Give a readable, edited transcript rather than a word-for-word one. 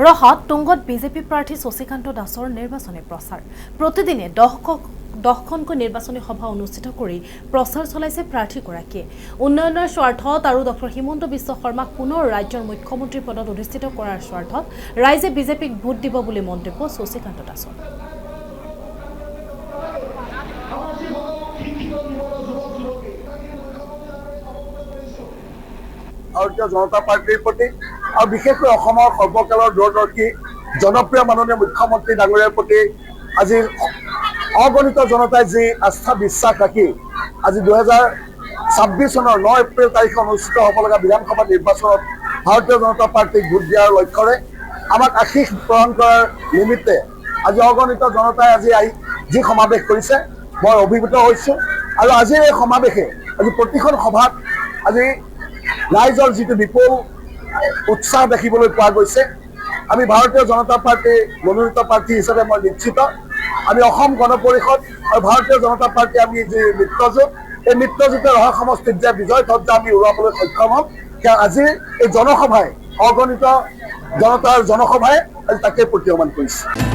ৰহাত টুংগত বিজেপি প্ৰাৰ্থী শশীকান্ত দাসৰ নিৰ্বাচনী প্ৰচাৰ প্ৰতিদিনে দহখনকৈ নিৰ্বাচনী সভা অনুষ্ঠিত কৰি প্ৰচাৰ চলাইছে প্ৰাৰ্থীগৰাকীয়ে উন্নয়নৰ স্বাৰ্থত আৰু ডক্টৰ হিমন্ত বিশ্ব শৰ্মাক পুনৰ ৰাজ্যৰ মুখ্যমন্ত্ৰী পদত অধিষ্ঠিত কৰাৰ স্বাৰ্থত ৰাইজে বিজেপিক ভোট দিব বুলি মন্তব্য শশীকান্ত দাসৰ ভাৰতীয় জনতা পাৰ্টিৰ প্ৰতি আৰু বিশেষকৈ অসমৰ সৰ্বকালৰ দূৰদৰ্শী জনপ্ৰিয় মাননীয় মুখ্যমন্ত্ৰী ডাঙৰীয়াৰ প্ৰতি আজি অগণিত জনতাই যি আস্থা বিশ্বাস ৰাখি আজি 2026 চনৰ 9 এপ্ৰিল তাৰিখে অনুষ্ঠিত হ'ব লগা বিধানসভা নিৰ্বাচনত ভাৰতীয় জনতা পাৰ্টিক ভোট দিয়াৰ লক্ষ্যৰে আমাক আশীষ প্ৰদান কৰাৰ নিমিত্তে আজি অগণিত জনতাই আজি যি সমাৱেশ কৰিছে মই অভিভূত হৈছোঁ আৰু আজিৰ এই সমাৱেশে আজি প্ৰতিখন সভাত আজি ৰাইজৰ যিটো বিপুল উৎসাহ দেখিবলৈ পোৱা গৈছে আমি ভাৰতীয় জনতা পাৰ্টি মনোনীত প্ৰাৰ্থী হিচাপে মই নিশ্চিত আমি অসম গণ পৰিষদ আৰু ভাৰতীয় জনতা পাৰ্টি আমি যি মিত্ৰজোঁট এই মিত্ৰজোঁটে ৰহা সমষ্টিত যে বিজয় ধ্বজা আমি উৰুৱাবলৈ সক্ষম হ'ম সেয়া আজিৰ এই জনসভাই অগণিত জনতাৰ জনসভাই আজি তাকে প্ৰতীয়মান কৰিছে।